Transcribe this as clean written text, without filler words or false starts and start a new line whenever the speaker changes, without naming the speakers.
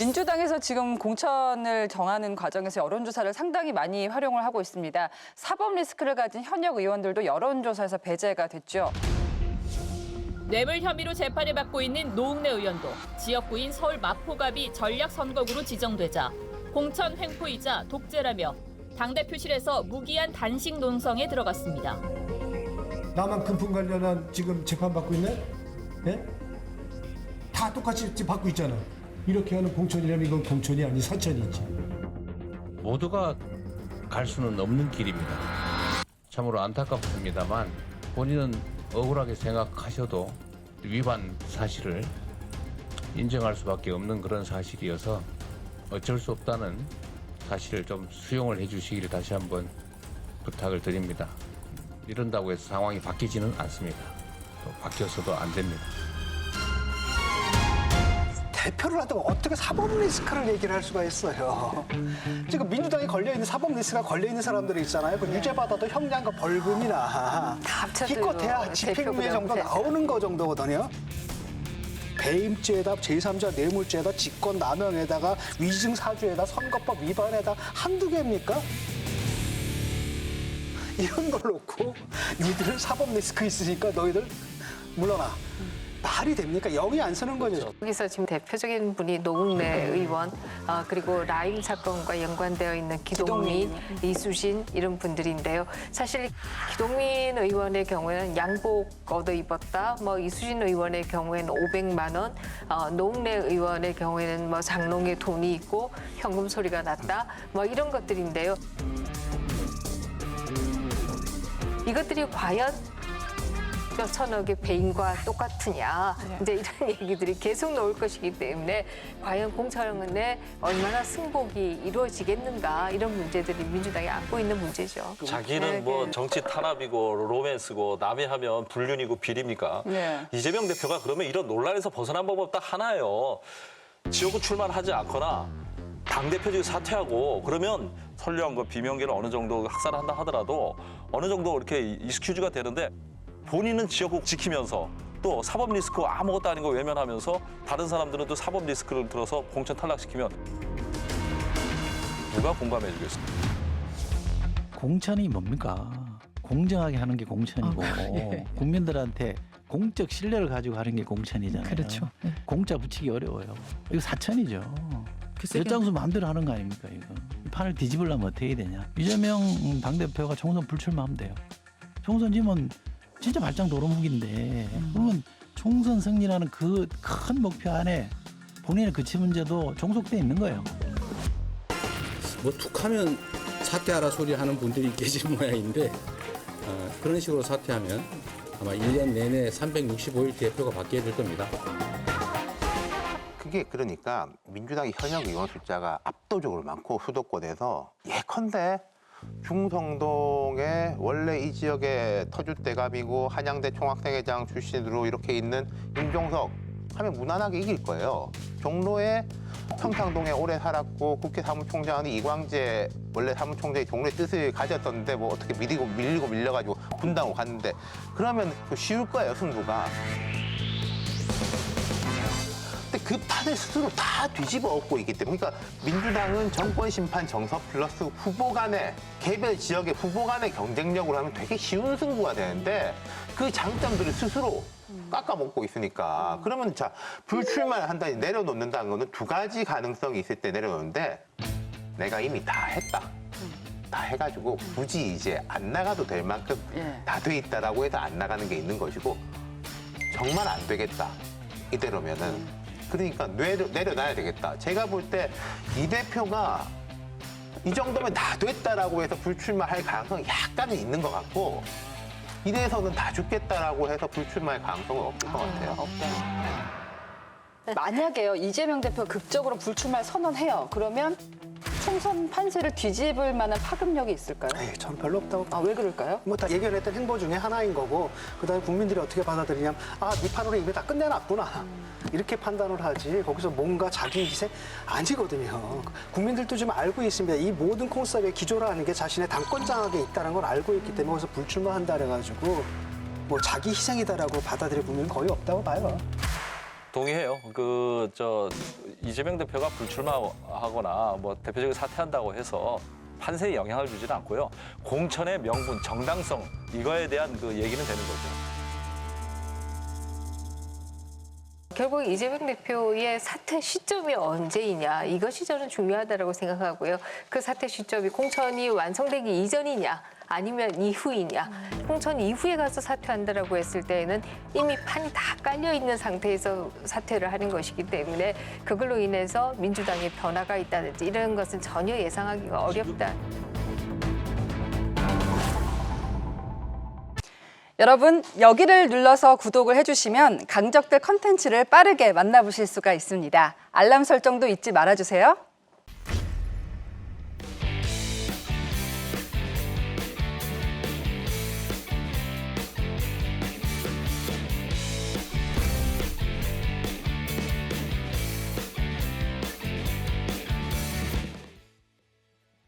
민주당에서 지금 공천을 정하는 과정에서 여론조사를 상당히 많이 활용을 하고 있습니다. 사법 리스크를 가진 현역 의원들도 여론조사에서 배제가 됐죠.
뇌물 혐의로 재판을 받고 있는 노웅래 의원도 지역구인 서울 마포갑이 전략선거구로 지정되자 공천 횡포이자 독재라며 당대표실에서 무기한 단식 논성에 들어갔습니다.
나만 금품 관련한 지금 재판받고 있네? 예? 다 똑같이 지금 받고 있잖아. 이렇게 하는 공천이라면 이건 공천이 아니 사천이지.
모두가 갈 수는 없는 길입니다. 참으로 안타깝습니다만 본인은 억울하게 생각하셔도 위반 사실을 인정할 수밖에 없는 그런 사실이어서 어쩔 수 없다는 사실을 좀 수용을 해주시기를 다시 한번 부탁을 드립니다. 이런다고 해서 상황이 바뀌지는 않습니다. 또 바뀌어서도 안 됩니다.
대표를 하다가 어떻게 사법 리스크를 얘기를 할 수가 있어요. 지금 민주당에 걸려있는 사법 리스크가 걸려있는 사람들이 있잖아요. 그 유죄받아도 형량과 벌금이나 기껏해야 집행유예 정도 나오는 거 정도거든요. 배임죄에다 제3자 뇌물죄에다 직권남용에다가 위증사주에다 선거법 위반에다 한두 개입니까? 이런 걸 놓고 니들 사법 리스크 있으니까 너희들 물러나. 말이 됩니까? 영이 안 서는 거죠.
여기서 지금 대표적인 분이 노웅래 의원, 그리고 라임 사건과 연관되어 있는 기동민, 이수진 이런 분들인데요. 사실 기동민 의원의 경우에는 양복 얻어 입었다. 뭐 이수진 의원의 경우에는 500만 원, 노웅래 의원의 경우에는 뭐 장롱에 돈이 있고 현금 소리가 났다. 뭐 이런 것들인데요. 이것들이 과연 몇천억의 배임과 똑같으냐 이제 이런 얘기들이 계속 나올 것이기 때문에 과연 공천에 얼마나 승복이 이루어지겠는가 이런 문제들이 민주당이 안고 있는 문제죠.
자기는 뭐 정치 탄압이고 로맨스고 남이 하면 불륜이고 비리입니까?
네.
이재명 대표가 그러면 이런 논란에서 벗어난 방법 딱 하나예요. 지역구 출마를 하지 않거나 당대표직 사퇴하고 그러면 선량한 거 비명계를 어느 정도 학살한다 하더라도 어느 정도 이렇게 이스큐즈가 되는데 본인은 지역구 지키면서 또 사법 리스크 아무것도 아닌 거 외면하면서 다른 사람들은 또 사법 리스크를 들어서 공천 탈락시키면 누가 공감해 주겠습니까?
공천이 뭡니까? 공정하게 하는 게 공천이고 국민들한테 공적 신뢰를 가지고 하는 게 공천이잖아요.
그렇죠. 네.
공짜 붙이기 어려워요. 이거 사천이죠. 열장수 마음대로 하는 거 아닙니까? 이거. 이 판을 뒤집으려면 어떻게 해야 되냐. 이재명 당대표가 총선 불출마하면 돼요. 총선 지면 진짜 발장 도루묵인데 그러면 총선 승리라는 그 큰 목표 안에 본인의 그치 문제도 종속돼 있는 거예요.
뭐 툭하면 사퇴하라 소리 하는 분들이 계신 모양인데 그런 식으로 사퇴하면 아마 1년 내내 365일 대표가 바뀌어야 될 겁니다.
그게 그러니까 민주당의 현역 의원 숫자가 압도적으로 많고 수도권에서 예컨대 중성동에 원래 이 지역의 터줏대감이고 한양대 총학생회장 출신으로 이렇게 있는 임종석 하면 무난하게 이길 거예요. 종로에 평창동에 오래 살았고 국회 사무총장은 이광재 원래 사무총장이 종로의 뜻을 가졌었는데 뭐 어떻게 밀리고 밀려가지고 분당으로 갔는데 그러면 쉬울 거예요, 승부가. 근데 그 판을 스스로 다 뒤집어 엎고 있기 때문에 그러니까 민주당은 정권 심판 정서 플러스 후보 간의 개별 지역의 후보 간의 경쟁력으로 하면 되게 쉬운 승부가 되는데 그 장점들을 스스로 깎아먹고 있으니까 그러면 자 불출마를 한다니 내려놓는다는 거는 두 가지 가능성이 있을 때 내려놓는데 내가 이미 다 했다. 다 해가지고 굳이 이제 안 나가도 될 만큼 다 돼 있다라고 해서 안 나가는 게 있는 것이고 정말 안 되겠다. 이대로면은 그러니까 내려놔야 되겠다. 제가 볼 때 이 대표가 이 정도면 다 됐다라고 해서 불출마할 가능성이 약간은 있는 것 같고 이래서는 다 죽겠다라고 해서 불출마할 가능성은 없을 것 같아요.
없다. 만약에요 이재명 대표 극적으로 불출마를 선언해요. 그러면 총선 판세를 뒤집을 만한 파급력이 있을까요?
에이, 전 별로 없다고.
왜 그럴까요?
뭐 다 예견했던 행보 중에 하나인 거고 그다음에 국민들이 어떻게 받아들이냐면 네 판으로 이미 다 끝내놨구나 이렇게 판단을 하지 거기서 뭔가 자기 희생 아니거든요. 국민들도 좀 알고 있습니다. 이 모든 콘서트의 기조라는 게 자신의 당권 장악에 있다는 걸 알고 있기 때문에 거기서 불출마한다 그래가지고 뭐 자기 희생이다라고 받아들일 국민은 거의 없다고 봐요.
동의해요. 이재명 대표가 불출마하거나 뭐 대표적인 사퇴한다고 해서 판세에 영향을 주지는 않고요. 공천의 명분, 정당성 이거에 대한 그 얘기는 되는 거죠.
결국 이재명 대표의 사퇴 시점이 언제이냐 이것이 저는 중요하다고 생각하고요. 그 사퇴 시점이 공천이 완성되기 이전이냐 아니면 이후이냐. 공천 이후에 가서 사퇴한다라고 했을 때에는 이미 판이 다 깔려 있는 상태에서 사퇴를 하는 것이기 때문에 그걸로 인해서 민주당의 변화가 있다든지 이런 것은 전혀 예상하기가 어렵다.
여러분, 여기를 눌러서 구독을 해주시면 강적들 컨텐츠를 빠르게 만나보실 수가 있습니다. 알람 설정도 잊지 말아주세요.